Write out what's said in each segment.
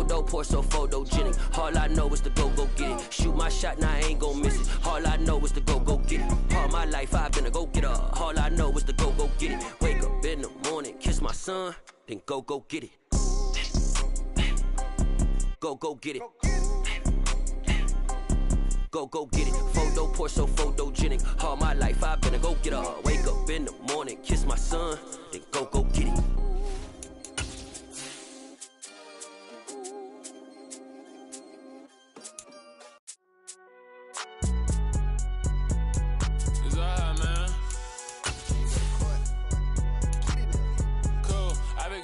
Photo poor, so photogenic. All I know is to go get it. Shoot my shot, now I ain't gon' miss it. All I know is to go get it. All my life I've been a go-getter. All I know is to go get it. Wake up in the morning, kiss my son, then go get it. Go get it. Go get it. Photo poor, so photogenic. All my life I've been a go-getter. Wake up in the morning, kiss my son, then go get it.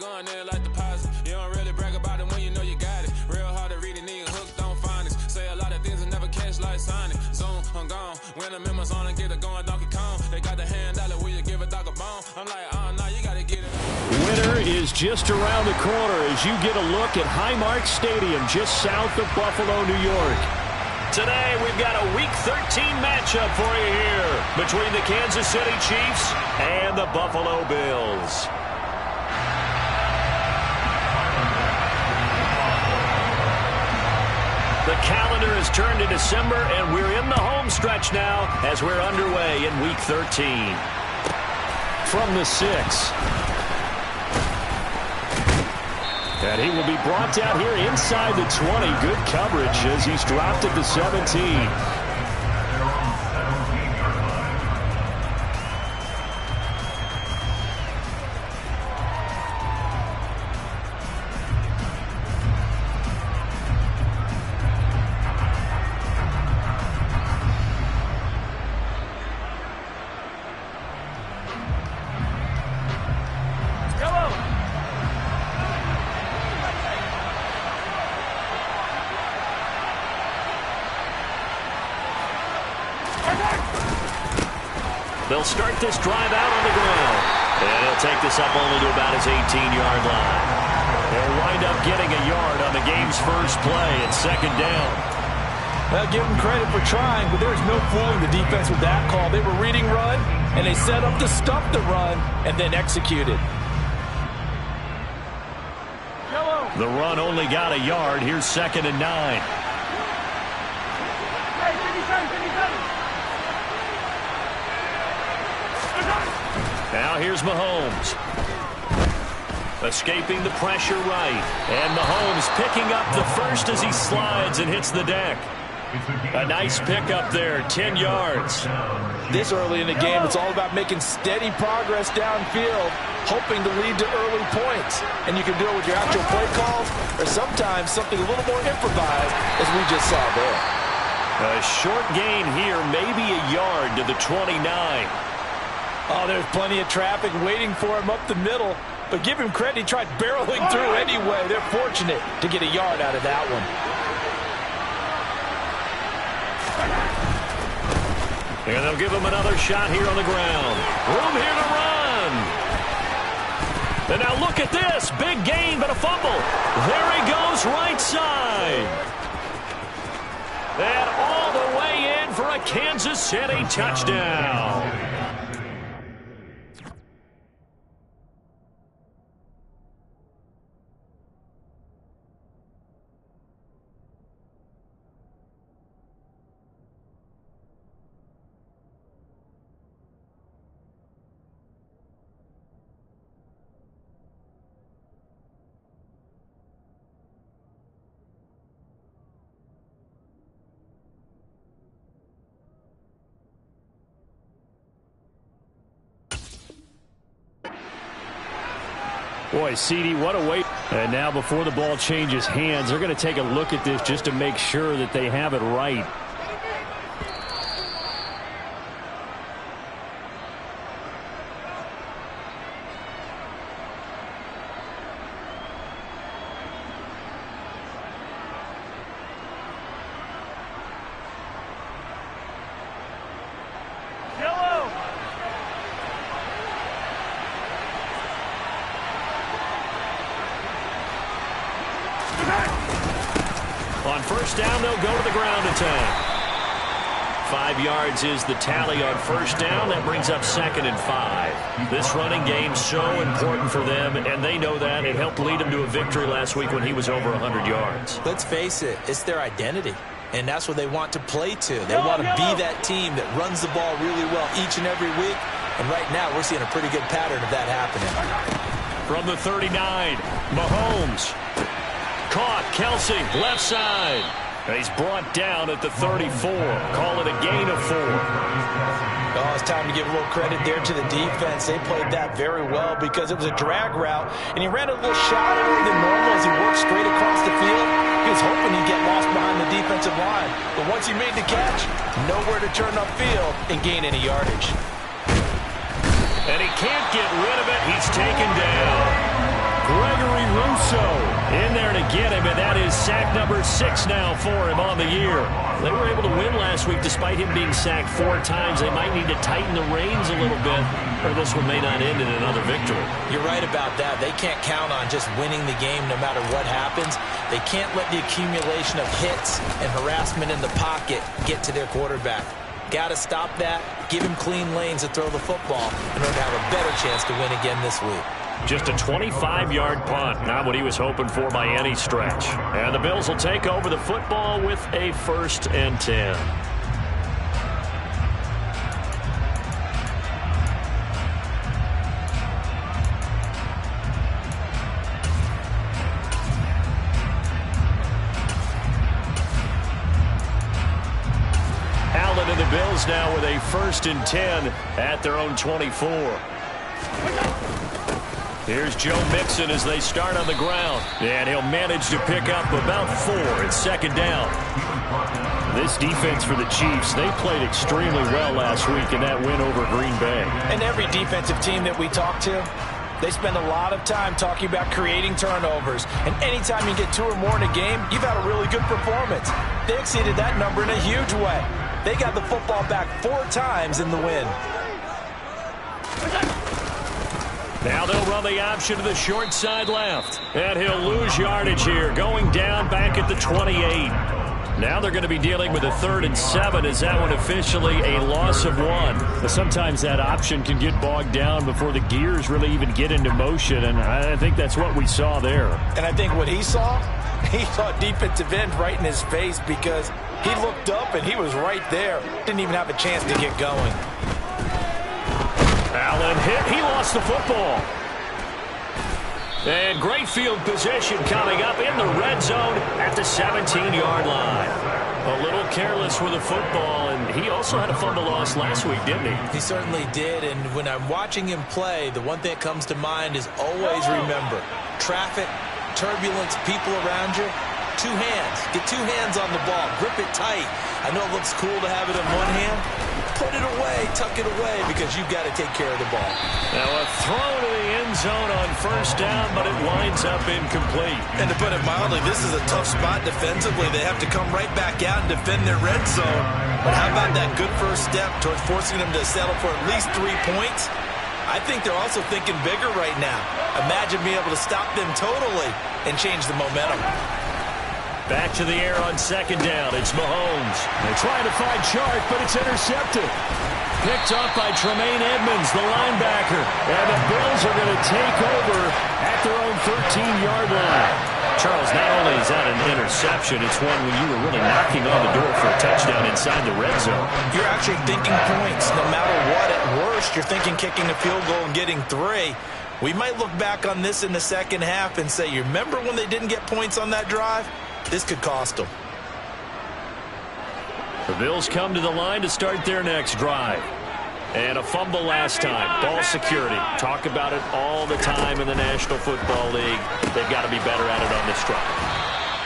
Going there like deposit. You don't really brag about it when you know you got it. Real hard to read a nigga hooked on finance. Say a lot of things and never catch like signing. Zoom, I'm gone. When I'm in my zone and get it going Donkey Kong. They got the hand dollar, will you give a dog a bone? I'm like, oh no, you gotta get it. Winter is just around the corner as you get a look at Highmark Stadium just south of Buffalo, New York. Today we've got a Week 13 matchup for you here between the Kansas City Chiefs and the Buffalo Bills. The calendar has turned to December, and we're in the home stretch now as we're underway in Week 13. From the 6. And he will be brought down here inside the 20. Good coverage as he's dropped at the 17. They'll start this drive out on the ground. And he'll take this up only to about his 18-yard line. They'll wind up getting a yard on the game's first play at second down. Well, give them credit for trying, but there's no fooling the defense with that call. They were reading run, and they set up to stop the run and then executed. The run only got a yard. Here's 2nd and 9. Now here's Mahomes. Escaping the pressure right. And Mahomes picking up the first as he slides and hits the deck. A nice pickup there, 10 yards. This early in the game, it's all about making steady progress downfield, hoping to lead to early points. And you can do it with your actual play calls or sometimes something a little more improvised, as we just saw there. A short gain here, maybe a yard to the 29. Oh, there's plenty of traffic waiting for him up the middle. But give him credit, he tried barreling through anyway. They're fortunate to get a yard out of that one. And they'll give him another shot here on the ground. Room here to run. And now look at this. Big gain, but a fumble. There he goes, right side. And all the way in for a Kansas City touchdown. Boy, CD, what a way. And now before the ball changes hands, they're going to take a look at this just to make sure that they have it right. On first down, they'll go to the ground attack. 5 yards is the tally on first down. That brings up 2nd and 5. This running game's so important for them, and they know that. It helped lead them to a victory last week when he was over 100 yards. Let's face it, it's their identity, and that's what they want to play to. They want to be that team that runs the ball really well each and every week, and right now we're seeing a pretty good pattern of that happening. From the 39, Mahomes. Caught, Kelsey, left side. He's brought down at the 34. Call it a gain of 4. Oh, it's time to give a little credit there to the defense. They played that very well because it was a drag route, and he ran a little shallower than normal as he worked straight across the field. He was hoping he'd get lost behind the defensive line, but once he made the catch, nowhere to turn upfield and gain any yardage. And he can't get rid of it. He's taken down. Gregory Rousseau in there to get him, and that is sack number 6 now for him on the year. They were able to win last week despite him being sacked 4 times. They might need to tighten the reins a little bit, or this one may not end in another victory. You're right about that. They can't count on just winning the game no matter what happens. They can't let the accumulation of hits and harassment in the pocket get to their quarterback. Got to stop that, give him clean lanes to throw the football in order to have a better chance to win again this week. Just a 25-yard punt, not what he was hoping for by any stretch. And the Bills will take over the football with a 1st and 10. Allen and the Bills now with a 1st and 10 at their own 24. Here's Joe Mixon as they start on the ground. And he'll manage to pick up about 4. It's 2nd down. This defense for the Chiefs, they played extremely well last week in that win over Green Bay. And every defensive team that we talk to, they spend a lot of time talking about creating turnovers. And anytime you get 2 or more in a game, you've had a really good performance. They exceeded that number in a huge way. They got the football back 4 times in the win. Now they'll run the option to the short side left. And he'll lose yardage here, going down back at the 28. Now they're going to be dealing with a 3rd and 7. Is that one officially a loss of 1? But sometimes that option can get bogged down before the gears really even get into motion, and I think that's what we saw there. And I think what he saw defensive end right in his face because he looked up and he was right there. Didn't even have a chance to get going. Allen hit. He lost the football. And great field position coming up in the red zone at the 17-yard line. A little careless with the football, and he also had a fumble loss last week, didn't he? He certainly did, and when I'm watching him play, the one thing that comes to mind is always remember, traffic, turbulence, people around you, 2 hands. Get 2 hands on the ball. Grip it tight. I know it looks cool to have it in one hand. Put it away, tuck it away, because you've got to take care of the ball. Now a throw to the end zone on 1st down, but it winds up incomplete. And to put it mildly, this is a tough spot defensively. They have to come right back out and defend their red zone. But how about that good first step towards forcing them to settle for at least 3 points? I think they're also thinking bigger right now. Imagine being able to stop them totally and change the momentum. Back to the air on 2nd down. It's Mahomes. They're trying to find Chark, but it's intercepted. Picked up by Tremaine Edmonds, the linebacker. And the Bills are going to take over at their own 13-yard line. Charles, not only is that an interception, it's one when you were really knocking on the door for a touchdown inside the red zone. You're actually thinking points. No matter what, at worst, you're thinking kicking a field goal and getting 3. We might look back on this in the second half and say, you remember when they didn't get points on that drive? This could cost them. The Bills come to the line to start their next drive. And a fumble last time. Ball security. Talk about it all the time in the National Football League. They've got to be better at it on this drive.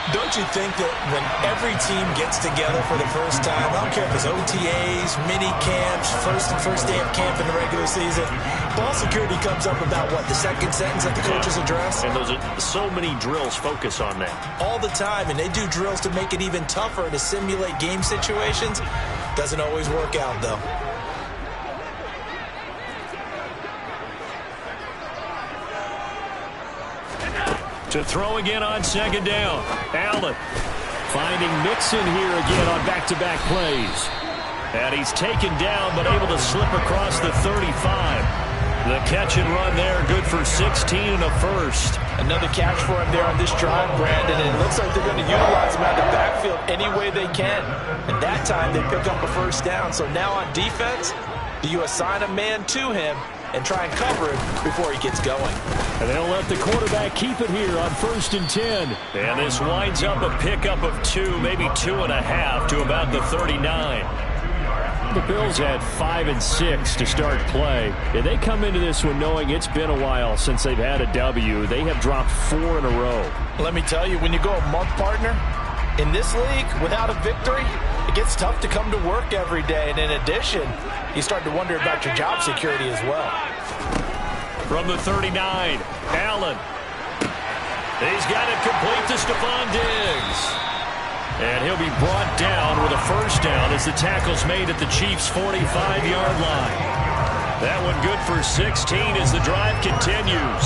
Don't you think that when every team gets together for the first time, I don't care if it's OTAs, mini camps, first day of camp in the regular season, ball security comes up about, what, the second sentence that the coaches address? And those are so many drills focus on that. All the time, and they do drills to make it even tougher to simulate game situations. Doesn't always work out, though. To throw again on 2nd down. Allen finding Mixon here again on back-to-back plays. And he's taken down, but able to slip across the 35. The catch and run there, good for 16 and a first. Another catch for him there on this drive, Brandon. And it looks like they're going to utilize him out of the backfield any way they can. And that time they pick up a first down. So now on defense, do you assign a man to him and try and cover him before he gets going? And they'll let the quarterback keep it here on 1st and 10. And this winds up a pickup of 2, maybe 2.5 to about the 39. The Bills had 5 and 6 to start play. And they come into this one knowing it's been a while since they've had a W. They have dropped 4 in a row. Let me tell you, when you go a month, partner, in this league without a victory, it gets tough to come to work every day. And in addition, you start to wonder about your job security as well. From the 39, Allen. He's got it complete to Stephon Diggs. And he'll be brought down with a first down as the tackle's made at the Chiefs' 45-yard line. That one good for 16 as the drive continues.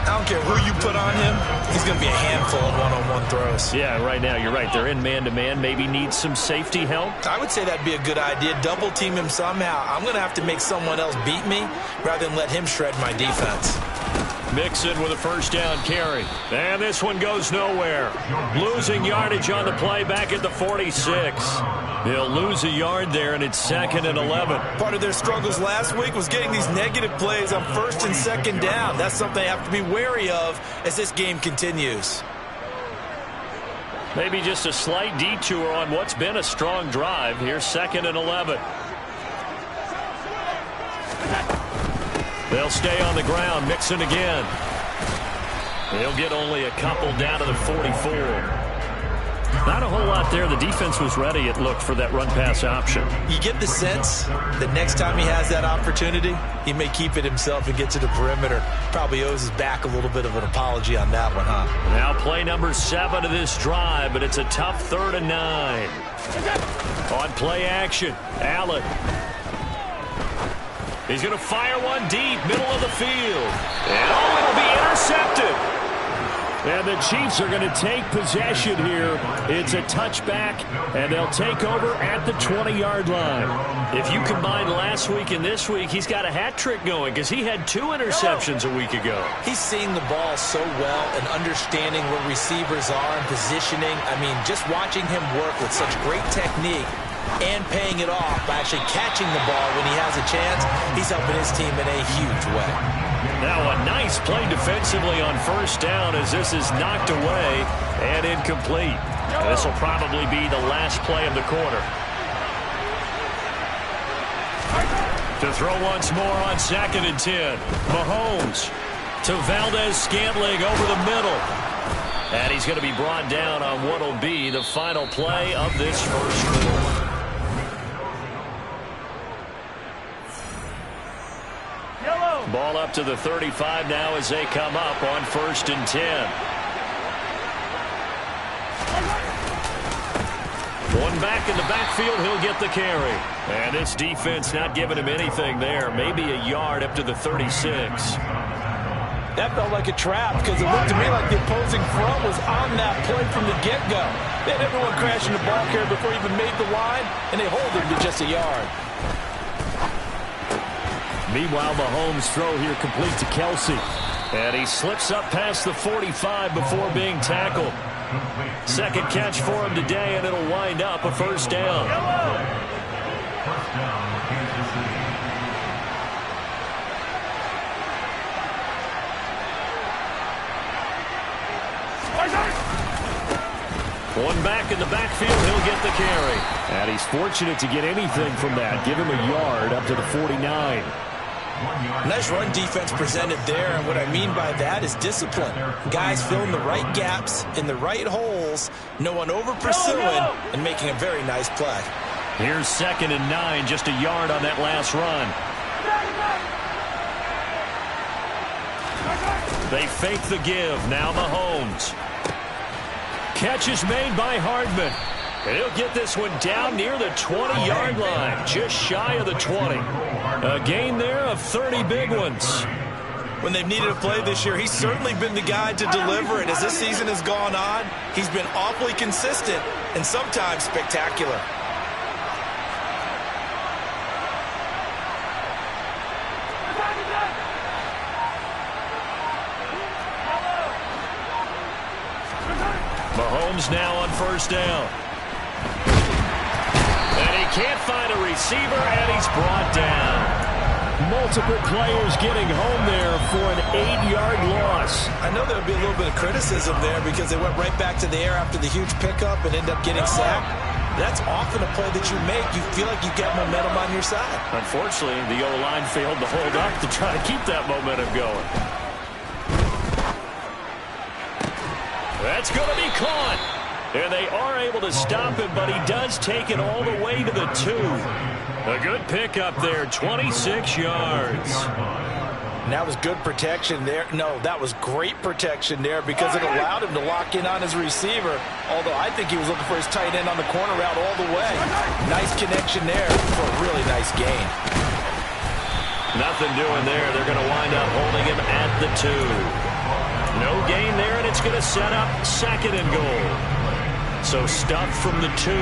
I don't care who you put on him, he's going to be a handful in one-on-one throws. Yeah, right now, you're right. They're in man-to-man. Maybe needs some safety help. I would say that'd be a good idea. Double team him somehow. I'm going to have to make someone else beat me rather than let him shred my defense. Mixon with a first down carry. And this one goes nowhere. Losing yardage on the play back at the 46. He'll lose a yard there, and it's 2nd and 11. Part of their struggles last week was getting these negative plays on 1st and 2nd down. That's something they have to be wary of as this game continues. Maybe just a slight detour on what's been a strong drive. Here's 2nd and 11. They'll stay on the ground. Mixon again. He'll get only a couple down to the 44. Not a whole lot there. The defense was ready, it looked, for that run-pass option. You get the sense that next time he has that opportunity, he may keep it himself and get to the perimeter. Probably owes his back a little bit of an apology on that one, huh? Now play number 7 of this drive, but it's a tough 3rd and 9. On play action, Allen. He's going to fire one deep, middle of the field. And it'll be intercepted. And the Chiefs are going to take possession here. It's a touchback, and they'll take over at the 20-yard line. If you combine last week and this week, he's got a hat trick going because he had 2 interceptions a week ago. He's seeing the ball so well and understanding where receivers are and positioning. I mean, just watching him work with such great technique and paying it off by actually catching the ball when he has a chance, he's helping his team in a huge way. Now a nice play defensively on first down as this is knocked away and incomplete. This will probably be the last play of the quarter. To throw once more on 2nd and 10. Mahomes to Valdez-Scantling over the middle. And he's going to be brought down on what will be the final play of this first quarter. Ball up to the 35 now as they come up on 1st and 10. One back in the backfield, he'll get the carry. And this defense not giving him anything there. Maybe a yard up to the 36. That felt like a trap because it looked to me like the opposing front was on that play from the get-go. They had everyone crashing the ball carrier before he even made the line, and they hold him to just a yard. Meanwhile, Mahomes' throw here complete to Kelsey. And he slips up past the 45 before being tackled. Second catch for him today, and it'll wind up a first down. One back in the backfield, he'll get the carry. And he's fortunate to get anything from that. Give him a yard up to the 49. Nice run defense presented there, and what I mean by that is discipline. Guys filling the right gaps in the right holes, no one over-pursuing, and making a very nice play. Here's 2nd and 9, just a yard on that last run. They fake the give, now Mahomes. Catch is made by Hardman. And he'll get this one down near the 20-yard line, just shy of the 20. A gain there of 30 big ones. When they've needed a play this year, he's certainly been the guy to deliver it. As this season has gone on, he's been awfully consistent and sometimes spectacular. Mahomes now on first down. And he can't find a receiver, and he's brought down. Multiple players getting home there for an 8-yard loss. I know there would be a little bit of criticism there because they went right back to the air after the huge pickup and ended up getting sacked. That's often a play that you make. You feel like you get momentum on your side. Unfortunately, the O-line failed to hold up to try to keep that momentum going. That's going to be caught. And they are able to stop him, but he does take it all the way to the 2. A good pickup there, 26 yards. And that was good protection there. No, that was great protection there because it allowed him to lock in on his receiver, although I think he was looking for his tight end on the corner route all the way. Nice connection there for a really nice gain. Nothing doing there. They're going to wind up holding him at the 2. No gain there, and it's going to set up 2nd and goal. So stuffed from the 2,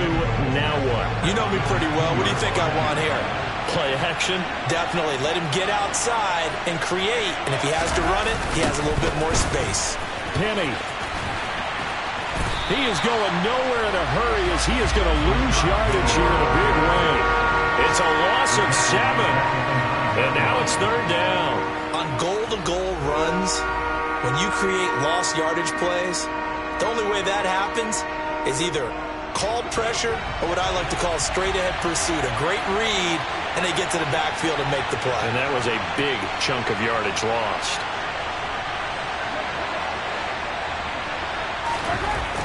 now what? You know me pretty well. What do you think I want here? Play action? Definitely. Let him get outside and create. And if he has to run it, he has a little bit more space. Penny. He is going nowhere in a hurry as he is going to lose yardage here in a big way. It's a loss of 7. And now it's 3rd down. On goal-to-goal runs, when you create lost yardage plays, the only way that happens is either called pressure or what I like to call straight-ahead pursuit. A great read, and they get to the backfield and make the play. And that was a big chunk of yardage lost.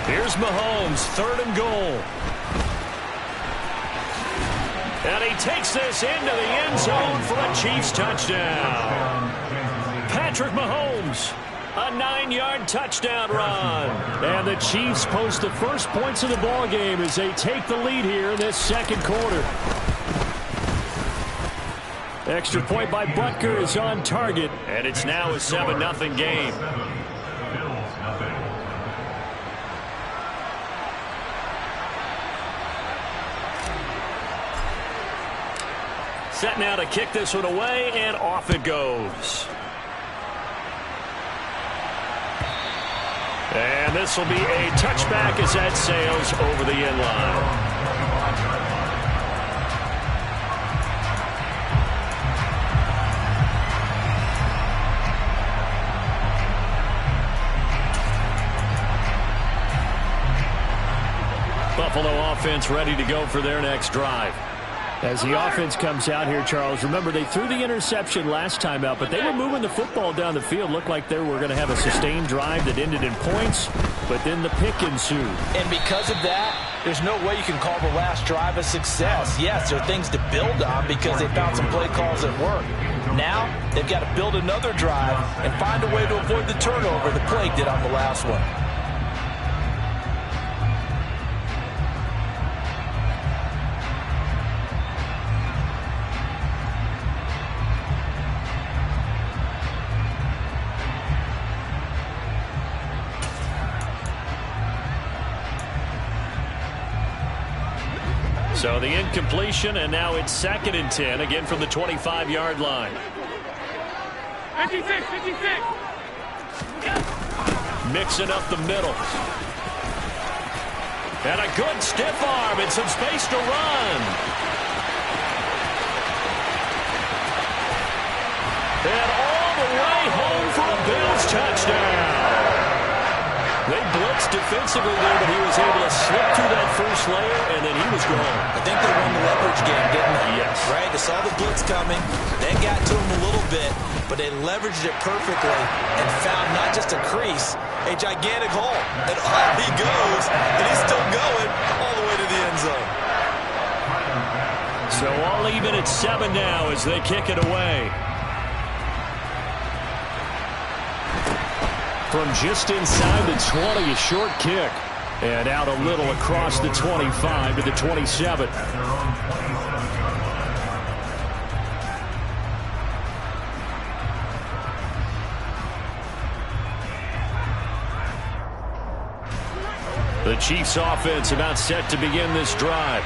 Here's Mahomes, 3rd and goal. And he takes this into the end zone for a Chiefs touchdown. Patrick Mahomes. A 9-yard touchdown run. And the Chiefs post the first points of the ball game as they take the lead here in this 2nd quarter. Extra point by Butker is on target, and it's now a 7-0 game. Set now to kick this one away, and off it goes. And this will be a touchback as that sails over the end line. Buffalo offense ready to go for their next drive. As the offense comes out here, Charles, remember they threw the interception last time out, but they were moving the football down the field. Looked like they were going to have a sustained drive that ended in points, but then the pick ensued. And because of that, there's no way you can call the last drive a success. Yes, there are things to build on because they found some play calls that work. Now, they've got to build another drive and find a way to avoid the turnover the play did on the last one. So the incompletion, and now it's 2nd and 10, again from the 25-yard line. 56. Mixing up the middle. And a good stiff arm and some space to run. And all the way home for a Bills touchdown. They blitzed defensively there, but he was able to slip through that first layer, and then he was gone. I think they won the leverage game, didn't they? Yes. Right? They saw the blitz coming, then got to him a little bit, but they leveraged it perfectly and found not just a crease, a gigantic hole. And off he goes, and he's still going all the way to the end zone. So all even at 7 now as they kick it away. From just inside the 20, a short kick. And out a little across the 25 to the 27. The Chiefs offense about set to begin this drive.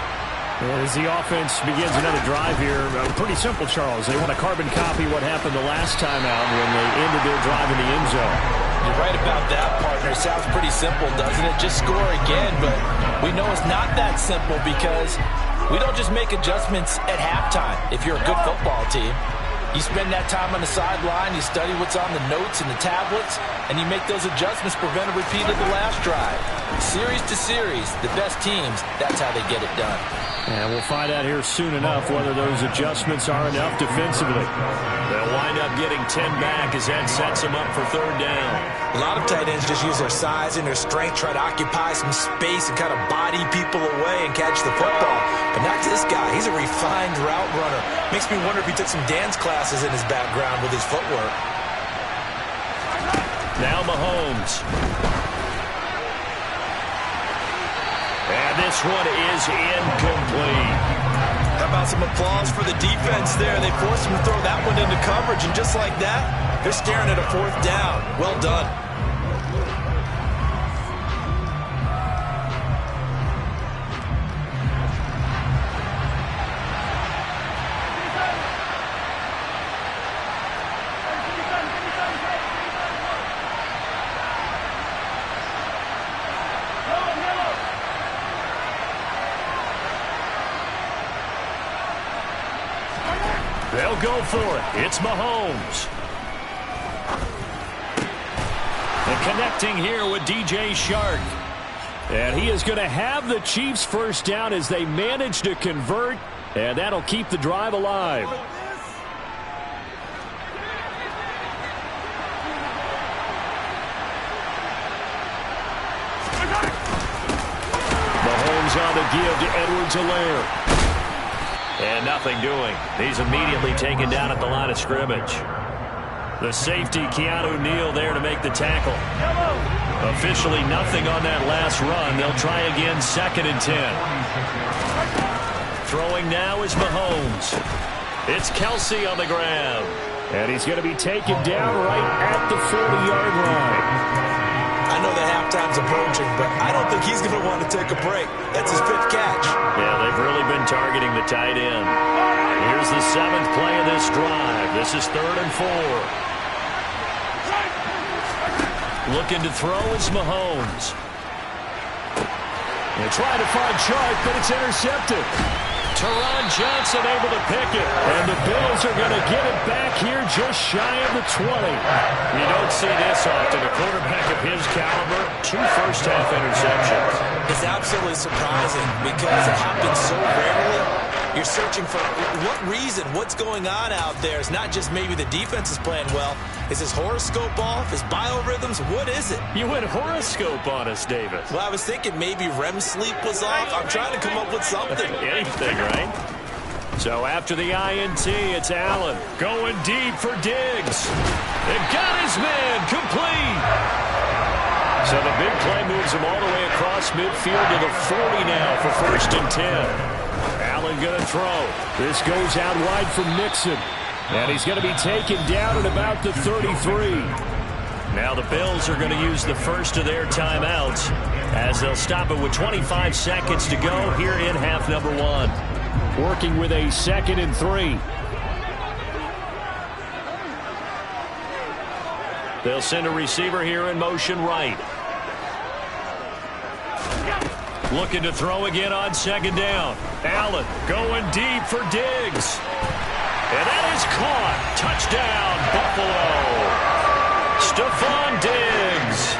As the offense begins another drive here, pretty simple, Charles. They want to carbon copy what happened the last time out when they ended their drive in the end zone. You're right about that, partner. Sounds pretty simple, doesn't it? Just score again, but we know it's not that simple because we don't just make adjustments at halftime if you're a good football team. You spend that time on the sideline, you study what's on the notes and the tablets, and you make those adjustments, prevent a repeat of the last drive. Series to series, the best teams, that's how they get it done. And we'll find out here soon enough whether those adjustments are enough defensively. They'll wind up getting 10 back as that sets them up for third down. A lot of tight ends just use their size and their strength, try to occupy some space and kind of body people away and catch the football. But not this guy. He's a refined route runner. Makes me wonder if he took some dance classes in his background with his footwork. Now Mahomes. And this one is incomplete. How about some applause for the defense there? They forced him to throw that one into coverage, and just like that, they're staring at a fourth down. Well done. They'll go for it. It's Mahomes. And connecting here with DJ Shark. And he is going to have the Chiefs first down as they manage to convert. And that'll keep the drive alive. Mahomes on the give to Edwards-Helaire. And nothing doing. He's immediately taken down at the line of scrimmage. The safety, Keanu Neal, there to make the tackle. Officially nothing on that last run. They'll try again, 2nd and 10. Throwing now is Mahomes. It's Kelsey on the ground. And he's going to be taken down right at the 40-yard line. I know the halftime's approaching, but I don't think he's going to want to take a break. That's his 5th catch. Yeah, they've really been targeting the tight end. Here's the 7th play of this drive. This is 3rd and 4. Looking to throw is Mahomes. They're trying to find Shark, but it's intercepted. Teron Johnson able to pick it. And the Bills are going to get it back here just shy of the 20. You don't see this often. A quarterback of his caliber, 2 first-half interceptions. It's absolutely surprising because it happens so rarely. You're searching for what reason, what's going on out there. It's not just maybe the defense is playing well. Is his horoscope off? His biorhythms? What is it? You went horoscope on us, Davis. Well, I was thinking maybe REM sleep was off. I'm trying to come up with something. Anything, right? So after the INT, it's Allen going deep for Diggs. It got his man complete. So the big play moves him all the way across midfield to the 40 now for 1st and 10. Allen going to throw. This goes out wide from Nixon. And he's going to be taken down at about the 33. Now the Bills are going to use the first of their timeouts as they'll stop it with 25 seconds to go here in half number 1. Working with a 2nd and 3. They'll send a receiver here in motion right. Looking to throw again on 2nd down. Allen going deep for Diggs. And that is caught. Touchdown, Buffalo. Stephon Diggs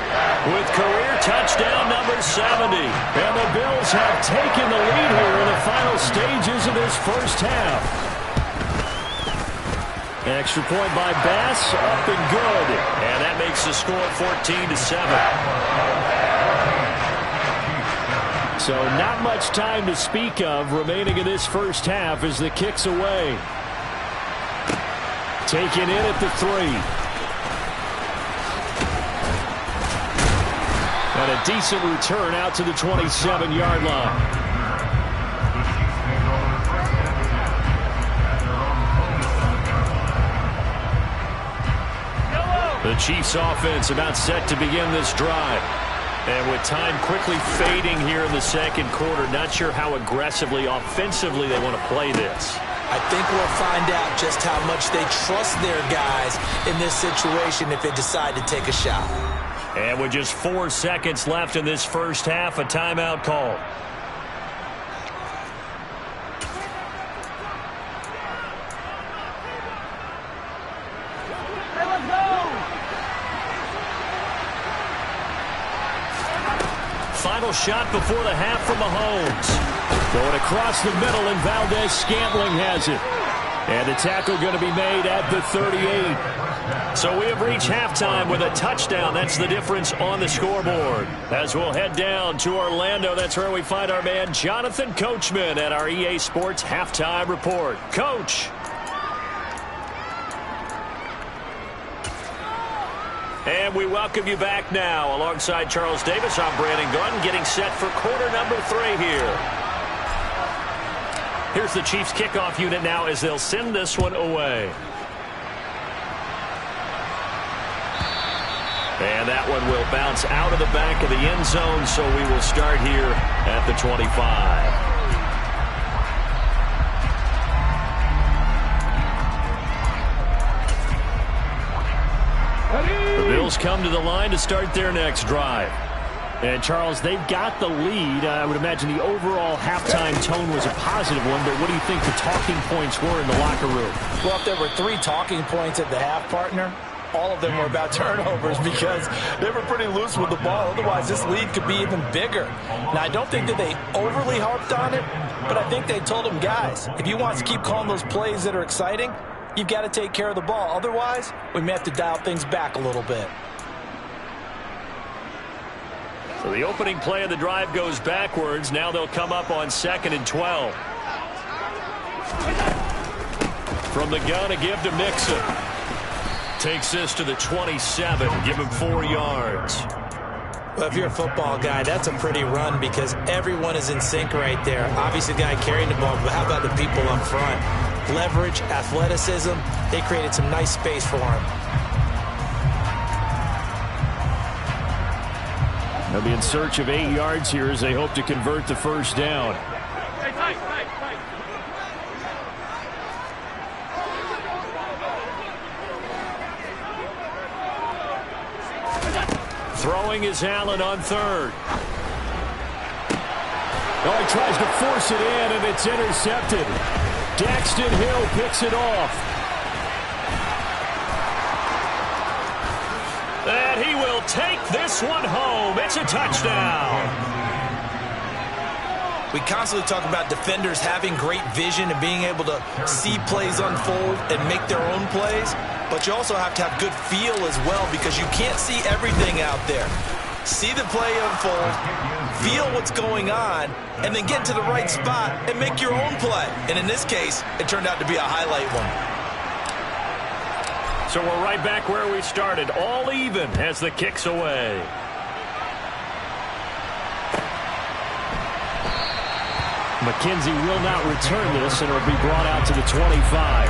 with career touchdown number 70. And the Bills have taken the lead here in the final stages of this first half. Extra point by Bass, up and good. And that makes the score 14-7. So not much time to speak of remaining in this first half as the kick's away. Taken in at the 3. And a decent return out to the 27-yard line. The Chiefs offense about set to begin this drive. And with time quickly fading here in the 2nd quarter, not sure how aggressively, offensively they want to play this. I think we'll find out just how much they trust their guys in this situation if they decide to take a shot. And with just 4 seconds left in this first half, a timeout call. Final shot before the half from Mahomes. Going across the middle, and Valdez-Scantling has it. And the tackle going to be made at the 38. So we have reached halftime with a touchdown. That's the difference on the scoreboard. As we'll head down to Orlando, that's where we find our man Jonathan Coachman at our EA Sports Halftime Report. Coach. And we welcome you back now. Alongside Charles Davis, I'm Brandon Gunn, getting set for quarter number 3 here. Here's the Chiefs kickoff unit now as they'll send this one away. And that one will bounce out of the back of the end zone, so we will start here at the 25. The Bills come to the line to start their next drive. And, Charles, they've got the lead. I would imagine the overall halftime tone was a positive one, but what do you think the talking points were in the locker room? Well, if there were 3 talking points at the half, partner, all of them were about turnovers because they were pretty loose with the ball. Otherwise, this lead could be even bigger. Now, I don't think that they overly harped on it, but I think they told them, guys, if you want to keep calling those plays that are exciting, you've got to take care of the ball. Otherwise, we may have to dial things back a little bit. So the opening play of the drive goes backwards. Now they'll come up on 2nd and 12. From the gun, a give to Mixon. Takes this to the 27. Give him 4 yards. Well, if you're a football guy, that's a pretty run because everyone is in sync right there. Obviously, the guy carrying the ball, but how about the people up front? Leverage, athleticism, they created some nice space for him. They'll be in search of 8 yards here as they hope to convert the first down. Throwing is Allen on 3rd. Oh, he tries to force it in, and it's intercepted. Daxton Hill picks it off. And he will take this one home. It's a touchdown. We constantly talk about defenders having great vision and being able to see plays unfold and make their own plays. But you also have to have good feel as well because you can't see everything out there. See the play unfold, feel what's going on, and then get to the right spot and make your own play. And in this case, it turned out to be a highlight one. So we're right back where we started, all even as the kick's away. McKenzie will not return this, and it'll be brought out to the 25.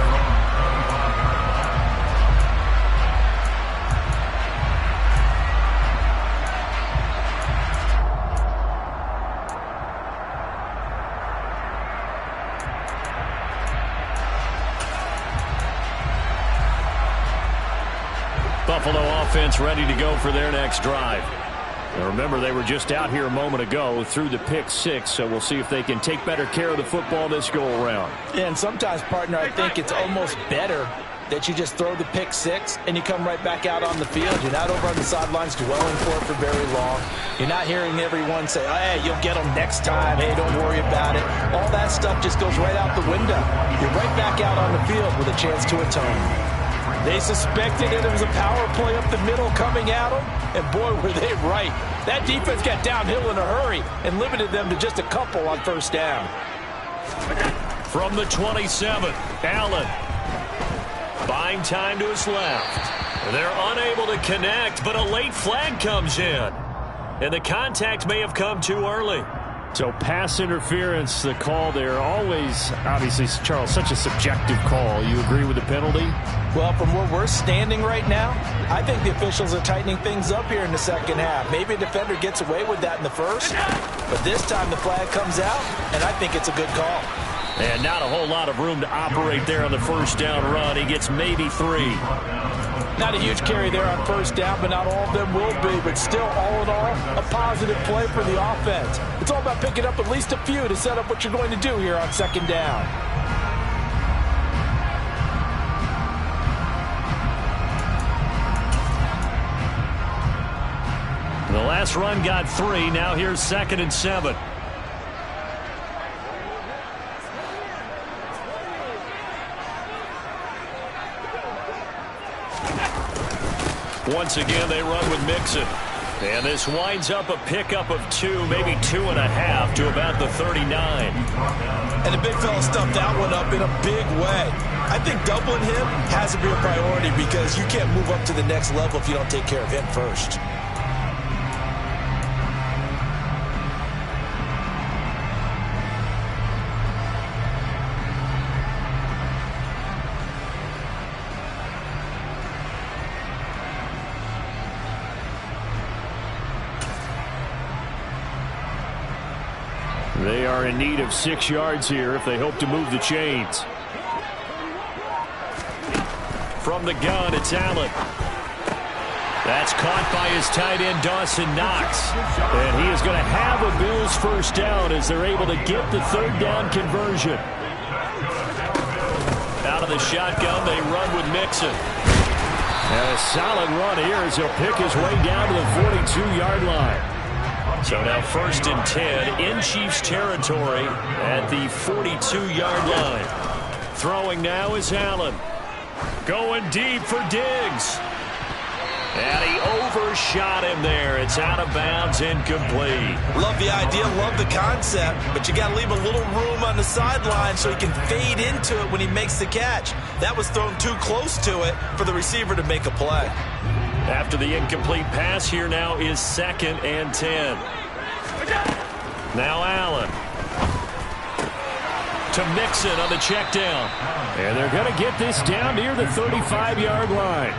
Buffalo offense ready to go for their next drive. Now remember, they were just out here a moment ago through the pick 6, so we'll see if they can take better care of the football this go-around. Yeah, and sometimes, partner, I think it's almost better that you just throw the pick 6 and you come right back out on the field. You're not over on the sidelines dwelling for it for very long. You're not hearing everyone say, oh, hey, you'll get them next time. Hey, don't worry about it. All that stuff just goes right out the window. You're right back out on the field with a chance to atone. They suspected it was a power play up the middle coming at them, and boy, were they right. That defense got downhill in a hurry and limited them to just a couple on first down. From the 27, Allen buying time to his left. They're unable to connect, but a late flag comes in, and the contact may have come too early. So pass interference, the call there, always, obviously, Charles, such a subjective call. You agree with the penalty? Well, from where we're standing right now, I think the officials are tightening things up here in the second half. Maybe a defender gets away with that in the first, but this time the flag comes out, and I think it's a good call. And not a whole lot of room to operate there on the first down run. He gets maybe 3. Not a huge carry there on first down, but not all of them will be. But still, all in all, a positive play for the offense. It's all about picking up at least a few to set up what you're going to do here on second down. The last run got 3. Now here's 2nd and 7. Once again, they run with Mixon. And this winds up a pickup of 2, maybe 2.5 to about the 39. And the big fella stuffed that one up in a big way. I think doubling him has to be a priority because you can't move up to the next level if you don't take care of him first. They are in need of 6 yards here if they hope to move the chains. From the gun, it's Allen. That's caught by his tight end, Dawson Knox. And he is going to have a Bills first down as they're able to get the 3rd down conversion. Out of the shotgun, they run with Mixon. And a solid run here as he'll pick his way down to the 42-yard line. So now 1st and 10 in Chiefs territory at the 42-yard line. Throwing now is Allen. Going deep for Diggs. And he overshot him there. It's out of bounds, incomplete. Love the idea, love the concept, but you got to leave a little room on the sideline so he can fade into it when he makes the catch. That was thrown too close to it for the receiver to make a play. After the incomplete pass, here now is 2nd and 10. Now Allen. To Mixon on the check down. And they're going to get this down near the 35-yard line.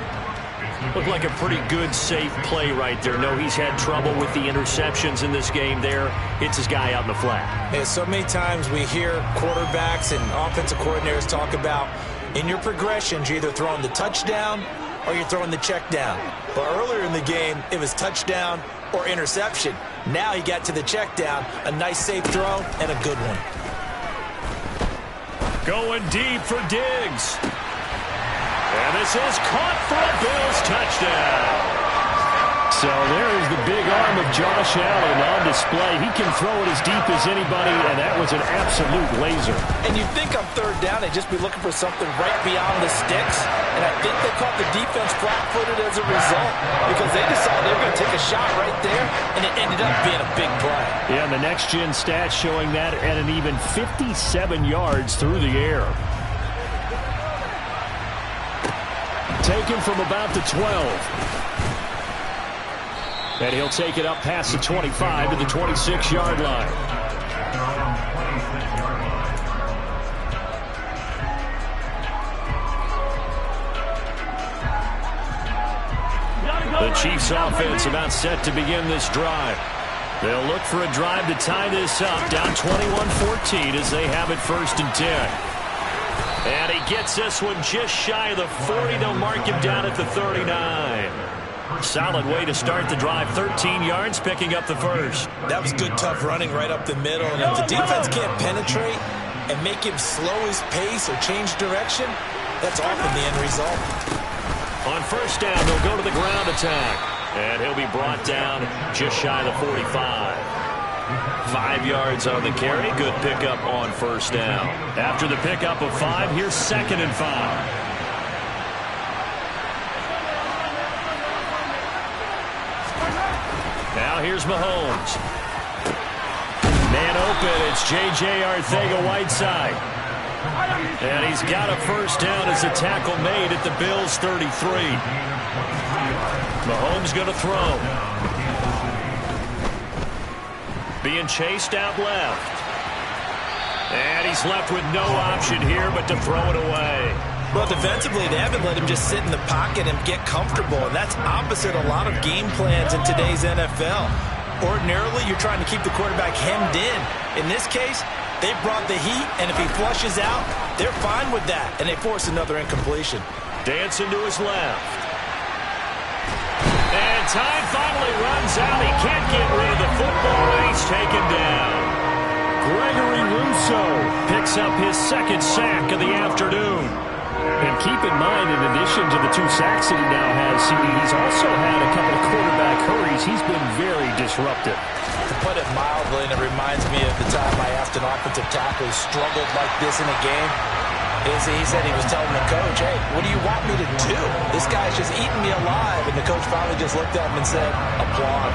Looked like a pretty good, safe play right there. No, he's had trouble with the interceptions in this game there. Hits his guy out in the flat. Yeah, so many times we hear quarterbacks and offensive coordinators talk about in your progressions, you're either throwing the touchdown or you're throwing the check down. But earlier in the game, it was touchdown or interception. Now he got to the check down, a nice safe throw, and a good one. Going deep for Diggs. And this is caught for a Bills touchdown. So there is the big arm of Josh Allen on display. He can throw it as deep as anybody, and that was an absolute laser. And you think on 3rd down, they'd just be looking for something right beyond the sticks. And I think they caught the defense flat-footed as a result because they decided they were going to take a shot right there, and it ended up being a big play. Yeah, and the next-gen stats showing that at an even 57 yards through the air. Taken from about the 12. And he'll take it up past the 25 to the 26-yard line. The Chiefs offense about set to begin this drive. They'll look for a drive to tie this up, down 21-14 as they have it 1st and 10. And he gets this one just shy of the 40. They'll mark him down at the 39. Solid way to start the drive. 13 yards, picking up the 1st. That was good, tough running right up the middle. And if the defense can't penetrate and make him slow his pace or change direction, that's often the end result. On 1st down, they'll go to the ground attack. And he'll be brought down just shy of the 45. 5 yards on the carry. Good pickup on 1st down. After the pickup of 5, here's 2nd and 5. Now here's Mahomes. Man open, it's J.J. Arcega-Whiteside. And he's got a 1st down as a tackle made at the Bills' 33. Mahomes going to throw. Being chased out left. And he's left with no option here but to throw it away. Well, defensively, they haven't let him just sit in the pocket and get comfortable, and that's opposite a lot of game plans in today's NFL. Ordinarily, you're trying to keep the quarterback hemmed in. In this case, They brought the heat, and if he flushes out, they're fine with that, and they force another incompletion. Dancing to his left. And time finally runs out. He can't get rid of the football, and he's taken down. Gregory Rousseau picks up his second sack of the afternoon. And keep in mind, in addition to the 2 sacks that he now has, CD, he's also had a couple of quarterback hurries. He's been very disruptive. To put it mildly, and it reminds me of the time I asked an offensive tackle who struggled like this in a game, is he said he was telling the coach, hey, what do you want me to do? This guy's just eating me alive. And the coach finally just looked at him and said, applaud.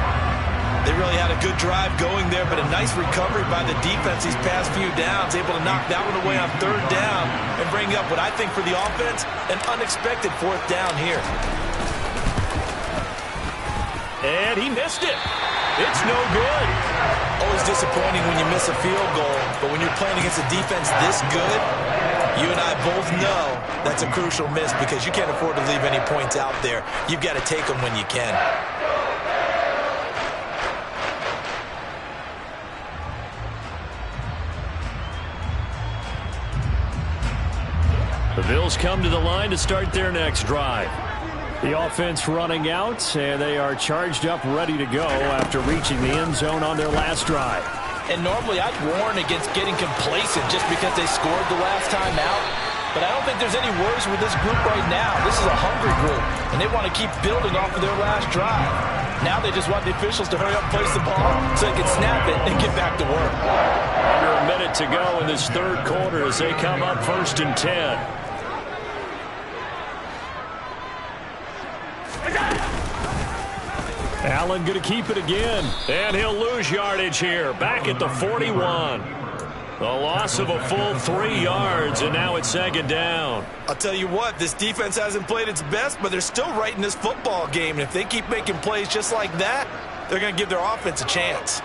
They really had a good drive going there, but a nice recovery by the defense these past few downs, able to knock that one away on 3rd down and bring up what I think for the offense, an unexpected 4th down here. And he missed it. It's no good. Always disappointing when you miss a field goal, but when you're playing against a defense this good, you and I both know that's a crucial miss because you can't afford to leave any points out there. You've got to take them when you can. The Bills come to the line to start their next drive. The offense running out, and they are charged up, ready to go after reaching the end zone on their last drive. And normally I'd warn against getting complacent just because they scored the last time out. But I don't think there's any worries with this group right now. This is a hungry group, and they want to keep building off of their last drive. Now they just want the officials to hurry up and place the ball so they can snap it and get back to work. Under a minute to go in this 3rd quarter as they come up 1st and 10. Allen going to keep it again, and he'll lose yardage here, back at the 41. The loss of a full 3 yards, and now it's 2nd down. I'll tell you what, this defense hasn't played its best, but they're still right in this football game. And if they keep making plays just like that, they're going to give their offense a chance.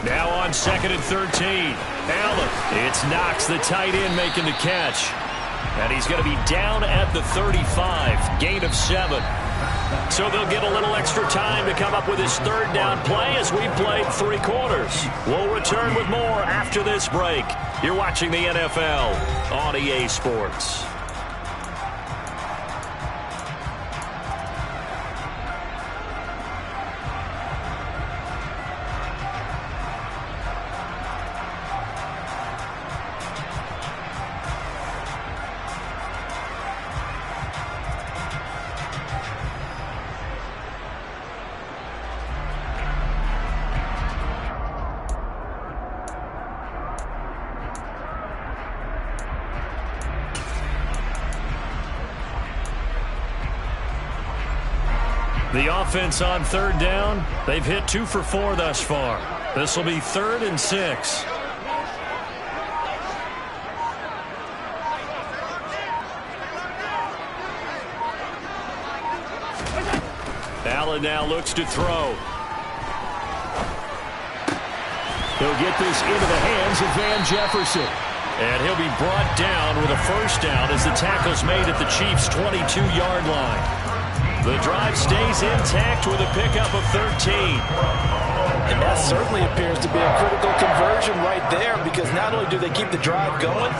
Now on 2nd and 13. Allen, it's Knox, the tight end, making the catch. And he's going to be down at the 35, gain of 7. So they'll get a little extra time to come up with his 3rd down play as we played 3 quarters. We'll return with more after this break. You're watching the NFL on EA Sports. The offense on 3rd down, they've hit 2 for 4 thus far. This will be 3rd and 6. Allen now looks to throw. He'll get this into the hands of Van Jefferson. And he'll be brought down with a 1st down as the tackle's made at the Chiefs' 22-yard line. The drive stays intact with a pickup of 13. And that certainly appears to be a critical conversion right there because not only do they keep the drive going,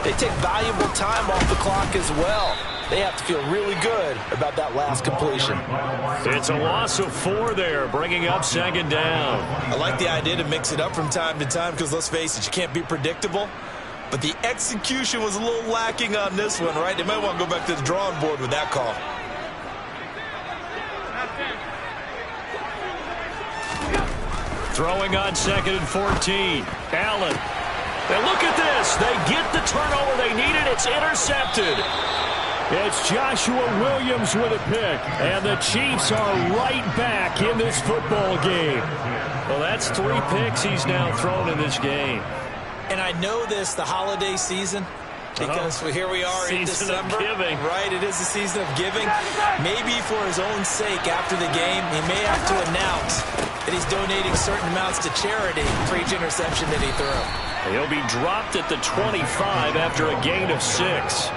they take valuable time off the clock as well. They have to feel really good about that last completion. It's a loss of 4 there, bringing up 2nd down. I like the idea to mix it up from time to time because, let's face it, you can't be predictable. But the execution was a little lacking on this one, right? They might want to go back to the drawing board with that call. Throwing on 2nd and 14. Allen. And look at this. They get the turnover they needed. It's intercepted. It's Joshua Williams with a pick. And the Chiefs are right back in this football game. Well, that's 3 picks he's now thrown in this game. And I know this, the holiday season, because here we are in December. Season of giving. Right, it is the season of giving. Maybe for his own sake after the game, he may have to announce that he's donating certain amounts to charity for each interception that he threw. He'll be dropped at the 25 after a gain of 6.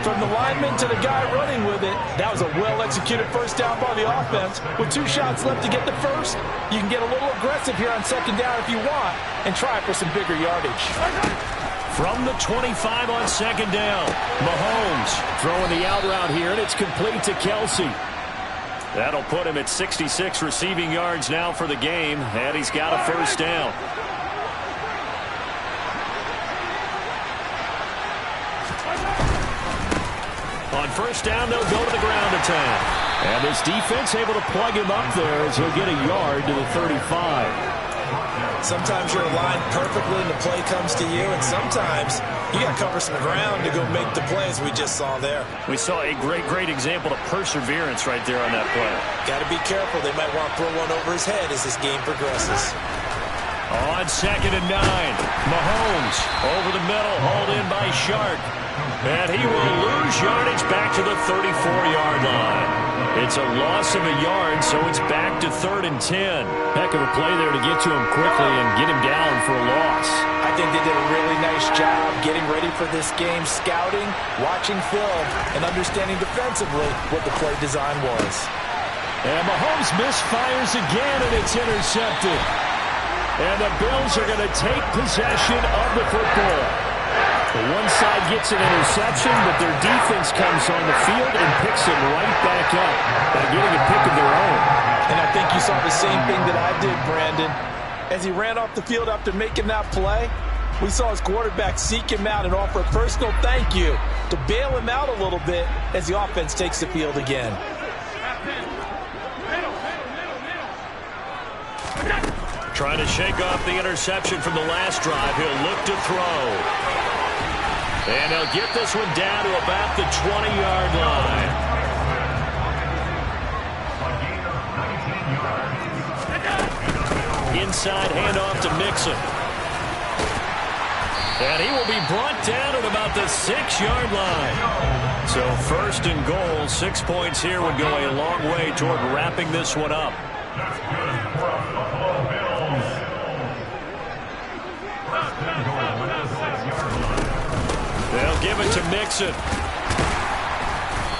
From the lineman to the guy running with it, that was a well-executed first down by the offense. With 2 shots left to get the first, you can get a little aggressive here on second down if you want and try for some bigger yardage. From the 25 on second down, Mahomes throwing the out route here, and it's complete to Kelsey. That'll put him at 66 receiving yards now for the game, and he's got a first down. On first down, they'll go to the ground attack. And this defense able to plug him up there as he'll get a yard to the 35. Sometimes you're aligned perfectly and the play comes to you, and sometimes you got to cover some ground to go make the play, as we just saw there. We saw a great example of perseverance right there on that play. Got to be careful. They might want to throw one over his head as this game progresses. On second and 9, Mahomes over the middle, hauled in by Shark. And he will lose yardage back to the 34-yard line. It's a loss of a yard, so it's back to 3rd and 10. Heck of a play there to get to him quickly and get him down for a loss. I think they did a really nice job getting ready for this game, scouting, watching film, and understanding defensively what the play design was. And Mahomes misfires again, and it's intercepted. And the Bills are going to take possession of the football. One side gets an interception, but their defense comes on the field and picks them right back up by getting a pick of their own. And I think you saw the same thing that I did, Brandon. As he ran off the field after making that play, we saw his quarterback seek him out and offer a personal thank you to bail him out a little bit as the offense takes the field again. Trying to shake off the interception from the last drive. He'll look to throw. And he'll get this one down to about the 20-yard line. Inside handoff to Mixon. And he will be brought down at about the 6-yard line. So 1st and goal, 6 points here would go a long way toward wrapping this one up. They'll give it to Mixon.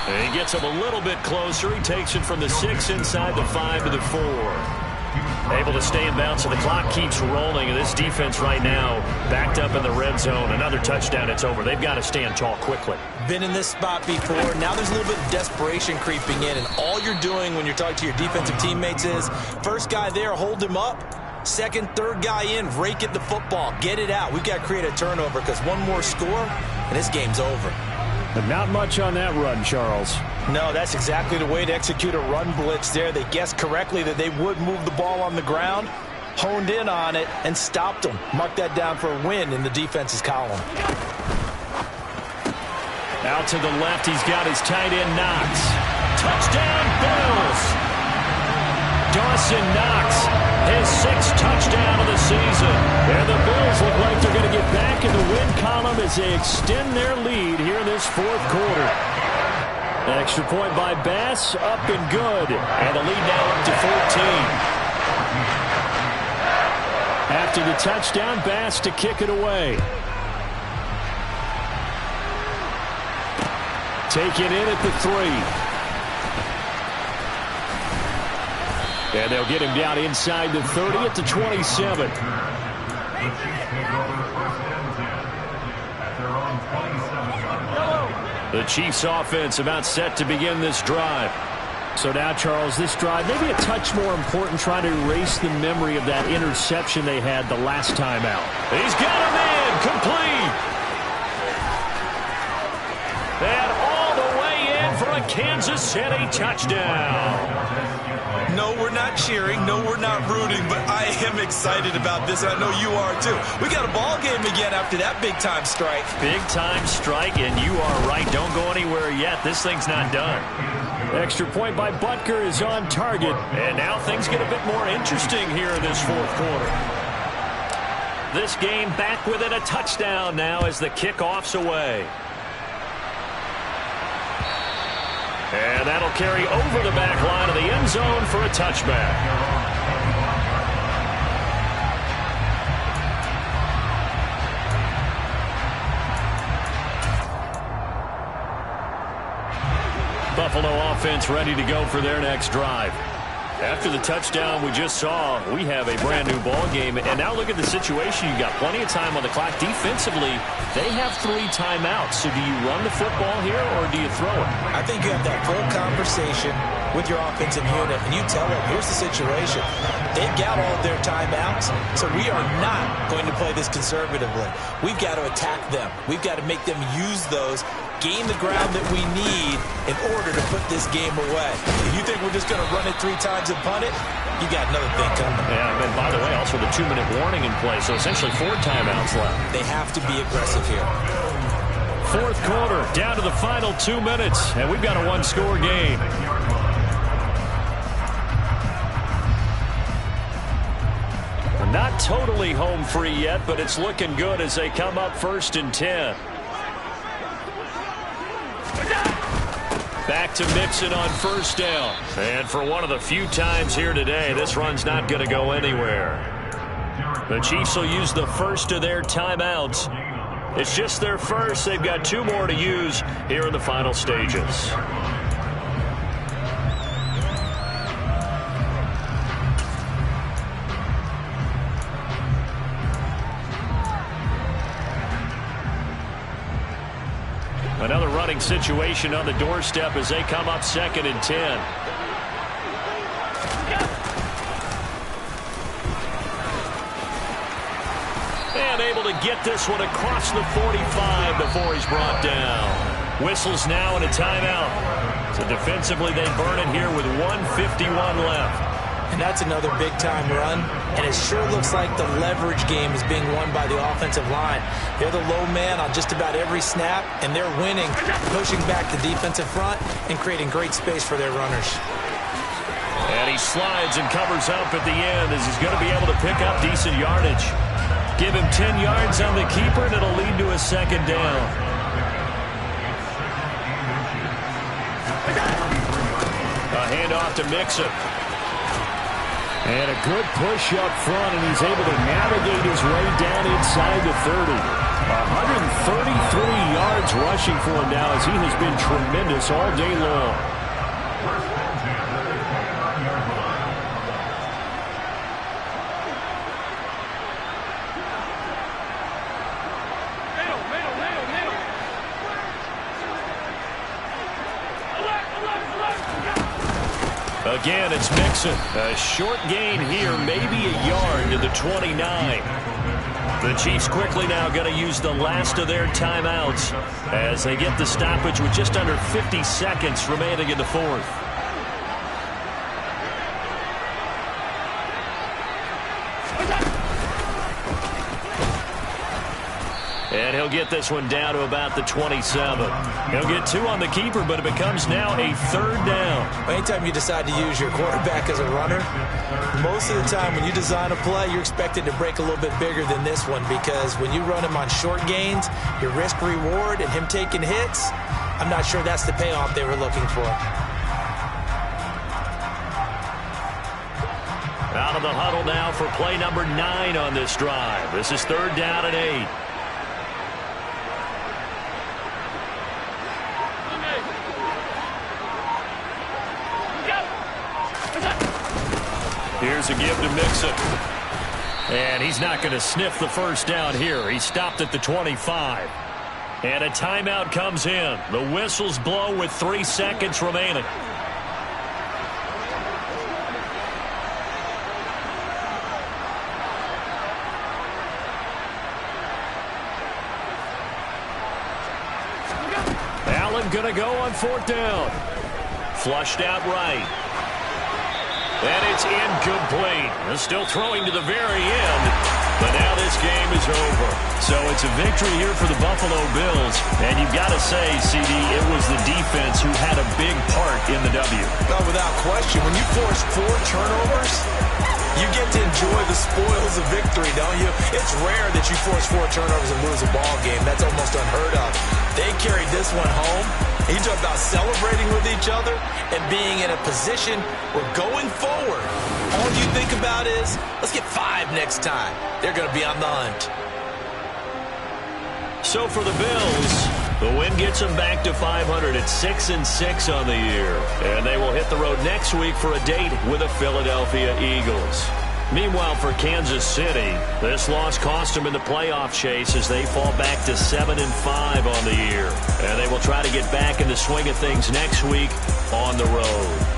And he gets him a little bit closer. He takes it from the 6 inside the 5 to the 4. Able to stay in bounds, so the clock keeps rolling. And this defense right now backed up in the red zone. Another touchdown, it's over. They've got to stand tall quickly. Been in this spot before. Now there's a little bit of desperation creeping in. And all you're doing when you're talking to your defensive teammates is, first guy there, hold him up. Second, third guy in, rake at the football. Get it out. We've got to create a turnover because one more score, and this game's over. But not much on that run, Charles. No, that's exactly the way to execute a run blitz there. They guessed correctly that they would move the ball on the ground, honed in on it, and stopped them. Mark that down for a win in the defense's column. Out to the left, he's got his tight end, Knox. Touchdown, Bills! Dawson Knox, his 6th touchdown of the season. And the Bills look like they're going to get back in the win column as they extend their lead here in this 4th quarter. Extra point by Bass, up and good. And the lead now up to 14. After the touchdown, Bass to kick it away. Take it in at the 3. And they'll get him down inside the 30 at the 27. The Chiefs offense about set to begin this drive. So now, Charles, this drive maybe a touch more important, trying to erase the memory of that interception they had the last time out. He's got him in, complete. And all the way in for a Kansas City touchdown. No, we're not cheering. No, we're not rooting, but I am excited about this, and I know you are too. We got a ball game again after that big-time strike. Big-time strike, and you are right. Don't go anywhere yet. This thing's not done. Extra point by Butker is on target, and now things get a bit more interesting here in this 4th quarter. This game back within a touchdown now as the kickoff's away. And that'll carry over the back line of the end zone for a touchback. Buffalo offense ready to go for their next drive. After the touchdown we just saw, we have a brand new ball game. And now look at the situation. You got plenty of time on the clock. Defensively, they have 3 timeouts. So do you run the football here or do you throw it? I think you have that full conversation with your offensive unit, and you tell them, here's the situation. They've got all of their timeouts, so we are not going to play this conservatively. We've got to attack them. We've got to make them use those, gain the ground that we need in order to put this game away. If you think we're just going to run it 3 times and punt it, you got another thing coming. Yeah, and by the way, also the 2-minute warning in play, so essentially 4 timeouts left. They have to be aggressive here. Fourth quarter, down to the final 2 minutes, and we've got a 1-score game. Not totally home free yet, but it's looking good as they come up 1st and 10. Back to Mixon on 1st down. And for one of the few times here today, this run's not going to go anywhere. The Chiefs will use the first of their timeouts. It's just their first. They've got 2 more to use here in the final stages. Another running situation on the doorstep as they come up 2nd and 10. And able to get this one across the 45 before he's brought down. Whistles now and a timeout. So defensively they burn it here with 1:51 left. And that's another big-time run. And it sure looks like the leverage game is being won by the offensive line. They're the low man on just about every snap, and they're winning, pushing back the defensive front and creating great space for their runners. And he slides and covers up at the end as he's going to be able to pick up decent yardage. Give him 10 yards on the keeper, and it'll lead to a 2nd down. A handoff to Mixon. And a good push up front, and he's able to navigate his way down inside the 30. 133 yards rushing for him now as he has been tremendous all day long. Again, it's Mixon. A short gain here, maybe a yard to the 29. The Chiefs quickly now going to use the last of their timeouts as they get the stoppage with just under 50 seconds remaining in the 4th. And he'll get this one down to about the 27. He'll get 2 on the keeper, but it becomes now a 3rd down. Anytime you decide to use your quarterback as a runner, most of the time when you design a play, you're expected to break a little bit bigger than this one, because when you run him on short gains, your risk-reward and him taking hits, I'm not sure that's the payoff they were looking for. Out of the huddle now for play number 9 on this drive. This is 3rd down and 8. Here's a give to Mixon. And he's not going to sniff the 1st down here. He stopped at the 25. And a timeout comes in. The whistles blow with 3 seconds remaining. Allen going to go on 4th down. Flushed out right. And it's incomplete. They're still throwing to the very end. But now this game is over. So it's a victory here for the Buffalo Bills. And you've got to say, CD, it was the defense who had a big part in the W. No, without question. When you force 4 turnovers, you get to enjoy the spoils of victory, don't you? It's rare that you force 4 turnovers and lose a ball game. That's almost unheard of. They carried this one home. You talk about celebrating with each other and being in a position where going forward, all you think about is, let's get 5 next time. They're going to be on the hunt. So for the Bills, The win gets them back to 500 at 6-6 on the year. And they will hit the road next week for a date with the Philadelphia Eagles. Meanwhile, for Kansas City, this loss cost them in the playoff chase as they fall back to 7-5 on the year. And they will try to get back in the swing of things next week on the road.